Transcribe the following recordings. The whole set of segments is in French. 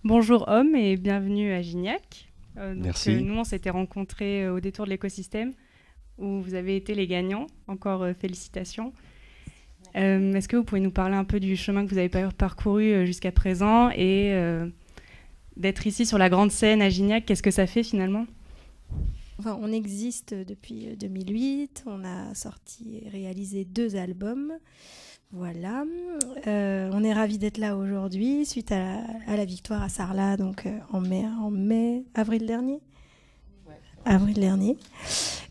Bonjour Homme et bienvenue à Gignac. Merci. Nous, on s'était rencontrés au détour de l'écosystème où vous avez été les gagnants. Encore félicitations. Est-ce que vous pouvez nous parler un peu du chemin que vous avez parcouru jusqu'à présent et d'être ici sur la grande scène à Gignac, qu'est-ce que ça fait finalement ? Enfin, on existe depuis 2008, on a sorti et réalisé 2 albums. Voilà, on est ravis d'être là aujourd'hui suite à la victoire à Sarlat, donc avril dernier. Ouais. Avril dernier.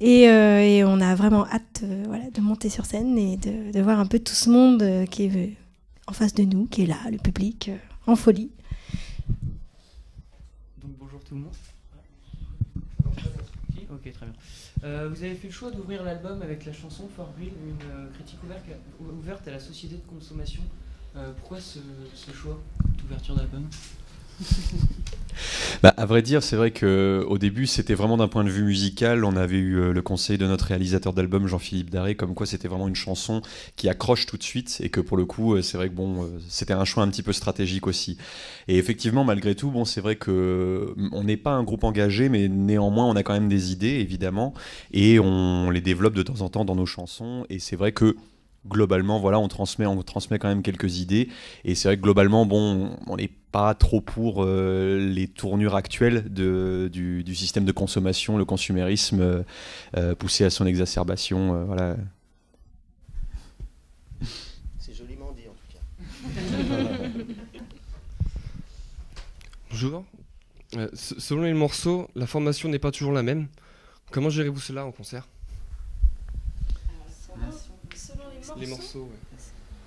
Et on a vraiment hâte de monter sur scène et de voir un peu tout ce monde qui est en face de nous, qui est là, le public en folie. Donc bonjour tout le monde. Ok, très bien. Vous avez fait le choix d'ouvrir l'album avec la chanson For Real, une critique ouverte à la société de consommation. Pourquoi ce choix d'ouverture d'album ? À vrai dire, c'est vrai qu'au début, c'était vraiment d'un point de vue musical. On avait eu le conseil de notre réalisateur d'album, Jean-Philippe Daré, comme quoi c'était vraiment une chanson qui accroche tout de suite et que pour le coup, c'est vrai que c'était un choix un petit peu stratégique aussi. Et effectivement, malgré tout, c'est vrai qu'on n'est pas un groupe engagé, mais néanmoins, on a quand même des idées, évidemment, et on les développe de temps en temps dans nos chansons. Et c'est vrai que globalement, voilà, on transmet quand même quelques idées. Et c'est vrai que globalement, on n'est pas trop pour les tournures actuelles du système de consommation, le consumérisme poussé à son exacerbation. Voilà. C'est joliment dit en tout cas. Bonjour. Selon les morceaux, la formation n'est pas toujours la même. Comment gérez-vous cela en concert ? Les morceaux, ouais.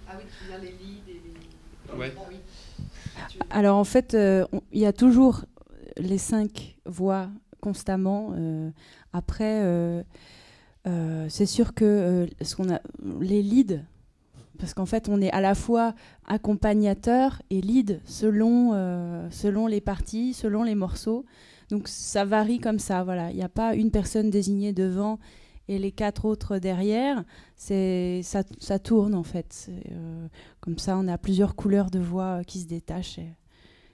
Ah oui, tu veux dire les leads et les... Ouais. Oui. Alors en fait, il y a toujours les 5 voix constamment. Après, c'est sûr que les leads, parce qu'en fait, on est à la fois accompagnateur et lead selon les parties, selon les morceaux. Donc ça varie comme ça. Voilà, il n'y a pas une personne désignée devant et les 4 autres derrière, ça tourne en fait. Comme ça, on a plusieurs couleurs de voix qui se détachent. Et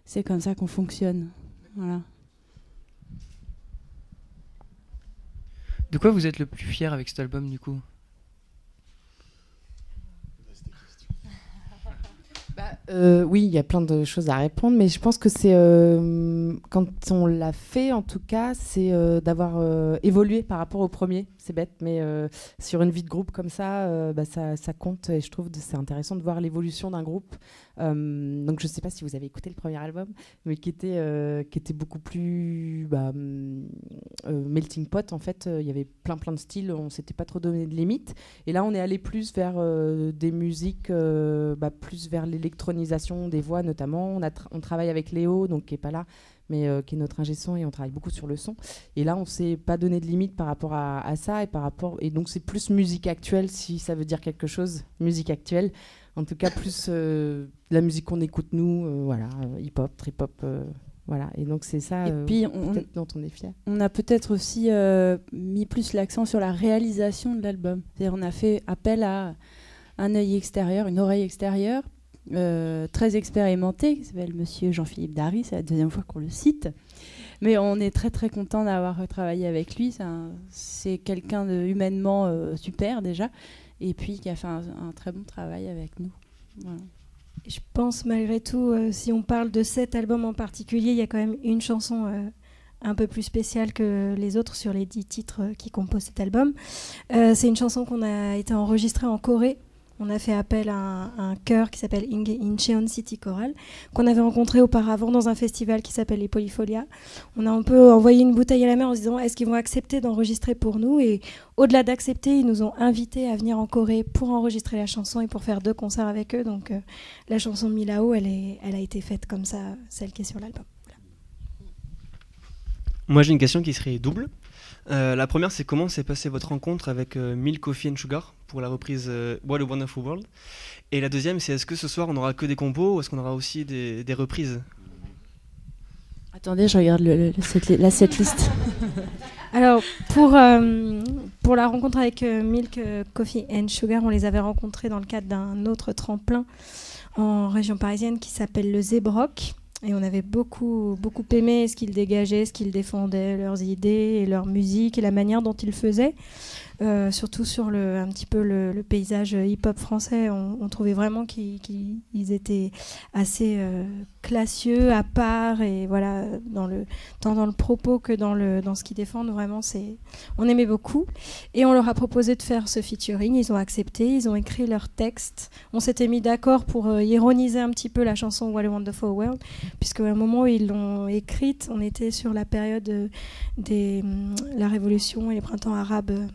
c'est comme ça qu'on fonctionne. Voilà. De quoi vous êtes le plus fier avec cet album du coup ? Oui, il y a plein de choses à répondre, mais je pense que c'est quand on l'a fait, en tout cas, c'est d'avoir évolué par rapport au premier. C'est bête, mais sur une vie de groupe comme ça, ça compte. Et je trouve que c'est intéressant de voir l'évolution d'un groupe. Donc, je ne sais pas si vous avez écouté le premier album, mais qui était beaucoup plus melting pot. En fait, il y avait plein de styles. On ne s'était pas trop donné de limites. Et là, on est allé plus vers des musiques, plus vers l'électronisation des voix notamment. On travaille avec Léo, donc qui n'est pas là, mais qui est notre ingé son, et on travaille beaucoup sur le son. Et là, on ne s'est pas donné de limite par rapport à ça. Et donc, c'est plus musique actuelle, si ça veut dire quelque chose, musique actuelle. En tout cas, plus la musique qu'on écoute nous, hip-hop, trip-hop, voilà. Et donc, c'est ça puis dont on est fiers. On a peut-être aussi mis plus l'accent sur la réalisation de l'album. C'est-à-dire, on a fait appel à un œil extérieur, une oreille extérieure, très expérimenté, qui s'appelle Monsieur Jean-Philippe Darry. C'est la 2e fois qu'on le cite. Mais on est très très content d'avoir travaillé avec lui. C'est quelqu'un de humainement super déjà. Et puis qui a fait un très bon travail avec nous. Voilà. Je pense malgré tout, si on parle de cet album en particulier, il y a quand même une chanson un peu plus spéciale que les autres sur les 10 titres qui composent cet album. C'est une chanson qu'on a été enregistrée en Corée. On a fait appel à un chœur qui s'appelle Incheon City Choral, qu'on avait rencontré auparavant dans un festival qui s'appelle les Polyfolia. On a un peu envoyé une bouteille à la mer en se disant est-ce qu'ils vont accepter d'enregistrer pour nous, et au-delà d'accepter, ils nous ont invités à venir en Corée pour enregistrer la chanson et pour faire 2 concerts avec eux. Donc la chanson Milao, elle a été faite comme ça, celle qui est sur l'album. Voilà. Moi j'ai une question qui serait double. La première, c'est comment s'est passée votre rencontre avec Milk, Coffee and Sugar pour la reprise What a Wonderful World. Et la deuxième, c'est est-ce que ce soir on n'aura que des compos ou est-ce qu'on aura aussi des reprises ? Attendez, je regarde la setlist. Alors, pour la rencontre avec Milk, Coffee and Sugar, on les avait rencontrés dans le cadre d'un autre tremplin en région parisienne qui s'appelle le Zébroc. Et on avait beaucoup aimé ce qu'ils dégageaient, ce qu'ils défendaient, leurs idées et leur musique et la manière dont ils faisaient. Surtout sur un petit peu le paysage hip-hop français, on trouvait vraiment qu'ils étaient assez classieux, à part, et voilà, tant dans le propos que dans ce qu'ils défendent, vraiment, on aimait beaucoup. Et on leur a proposé de faire ce featuring, ils ont accepté, ils ont écrit leur texte. On s'était mis d'accord pour ironiser un petit peu la chanson What a Wonderful World, puisque à un moment où ils l'ont écrite, on était sur la période la révolution et les printemps arabes.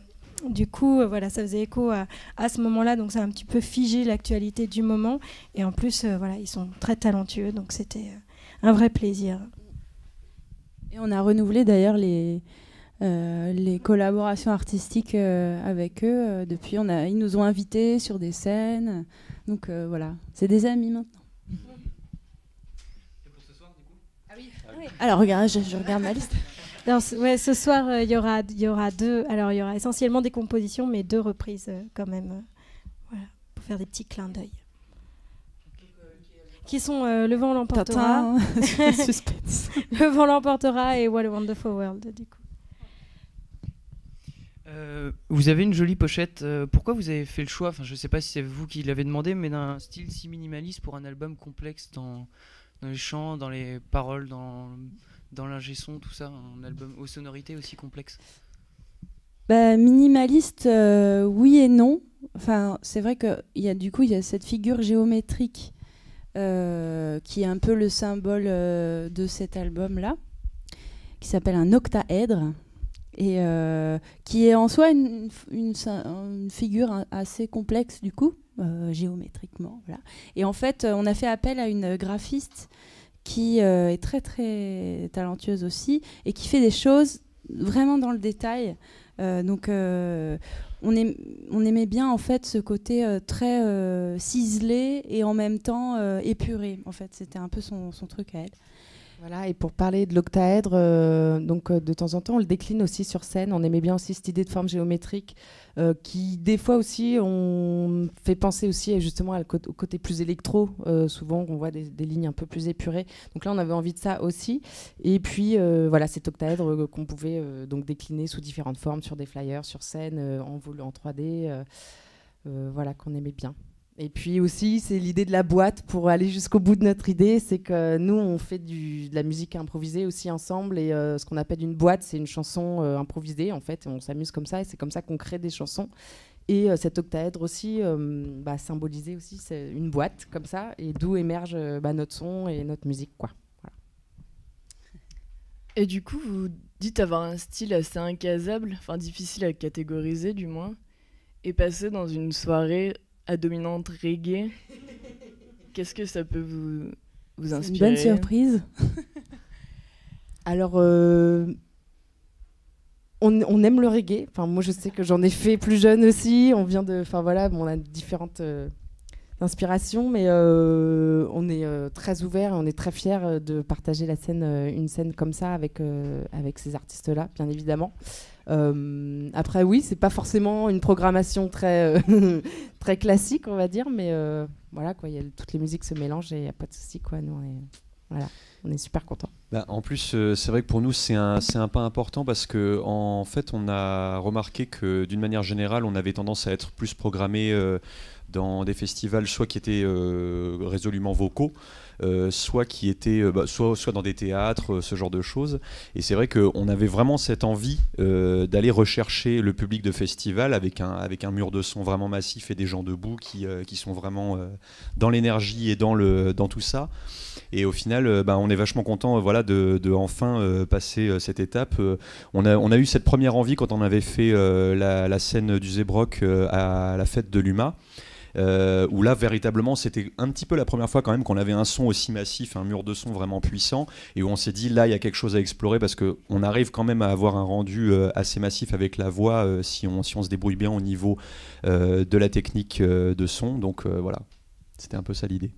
Du coup, voilà, ça faisait écho à ce moment-là, donc ça a un petit peu figé l'actualité du moment. Et en plus, voilà, ils sont très talentueux, donc c'était un vrai plaisir. Et on a renouvelé d'ailleurs les collaborations artistiques avec eux. Depuis, ils nous ont invités sur des scènes. Donc voilà, c'est des amis maintenant. Et pour ce soir, du coup ? Ah oui. Alors regarde, je regarde ma liste. Alors, ce soir, il y aura deux. Alors, il y aura essentiellement des compositions, mais 2 reprises quand même, voilà, pour faire des petits clins d'œil. Qui sont Le vent l'emportera, Suspense. Le vent l'emportera et What a Wonderful World, du coup. Vous avez une jolie pochette. Pourquoi vous avez fait le choix, je ne sais pas si c'est vous qui l'avez demandé, mais d'un style si minimaliste pour un album complexe dans les chants, dans les paroles, dans l'ingé son, tout ça, un album aux sonorités aussi complexes? Minimaliste, oui et non. Enfin, c'est vrai qu'il y a cette figure géométrique qui est un peu le symbole de cet album-là, qui s'appelle un octaèdre, et qui est en soi une figure assez complexe du coup, géométriquement. Voilà. Et en fait, on a fait appel à une graphiste qui est très très talentueuse aussi et qui fait des choses vraiment dans le détail. Donc on aimait bien en fait ce côté très ciselé et en même temps épuré. En fait, c'était un peu son truc à elle. Voilà, et pour parler de l'octaèdre, de temps en temps, on le décline aussi sur scène. On aimait bien aussi cette idée de forme géométrique qui, des fois aussi, on fait penser aussi justement au côté plus électro. Souvent, on voit des lignes un peu plus épurées. Donc là, on avait envie de ça aussi. Et puis, voilà, cet octaèdre qu'on pouvait donc décliner sous différentes formes sur des flyers, sur scène, en 3D, voilà, qu'on aimait bien. Et puis aussi, c'est l'idée de la boîte pour aller jusqu'au bout de notre idée. C'est que nous, on fait de la musique improvisée aussi ensemble. Et ce qu'on appelle une boîte, c'est une chanson improvisée, en fait. On s'amuse comme ça et c'est comme ça qu'on crée des chansons. Et cet octaèdre aussi, symbolisé aussi, c'est une boîte comme ça. Et d'où émerge notre son et notre musique, quoi. Voilà. Et du coup, vous dites avoir un style assez incasable, enfin difficile à catégoriser du moins. Et passer dans une soirée à dominante reggae, qu'est-ce que ça peut vous inspirer? Une bonne surprise. Alors, on aime le reggae. Enfin, moi, je sais que j'en ai fait plus jeune aussi. On a différentes inspirations, mais on est très ouvert et on est très fiers de partager une scène comme ça avec ces artistes-là, bien évidemment. Après, oui, c'est pas forcément une programmation très très classique, on va dire, mais voilà quoi, toutes les musiques se mélangent et il n'y a pas de souci quoi. Nous, on est super contents. En plus, c'est vrai que pour nous, c'est un pas important parce que en fait, on a remarqué que d'une manière générale, on avait tendance à être plus programmé dans des festivals, soit qui étaient résolument vocaux, soit qui étaient soit dans des théâtres, ce genre de choses. Et c'est vrai qu'on avait vraiment cette envie d'aller rechercher le public de festival avec un mur de son vraiment massif et des gens debout qui sont vraiment dans l'énergie et dans tout ça. Et au final, on est vachement content de enfin passer cette étape. On a eu cette première envie quand on avait fait la scène du Zébrock à la fête de l'UMA. Où là véritablement c'était un petit peu la première fois quand même qu'on avait un son aussi massif, un mur de son vraiment puissant, et où on s'est dit là il y a quelque chose à explorer parce qu'on arrive quand même à avoir un rendu assez massif avec la voix si on se débrouille bien au niveau de la technique de son, donc voilà, c'était un peu ça l'idée.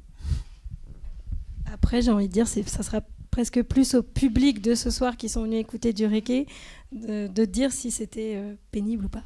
Après j'ai envie de dire ça sera presque plus au public de ce soir qui sont venus écouter du reggae de dire si c'était pénible ou pas.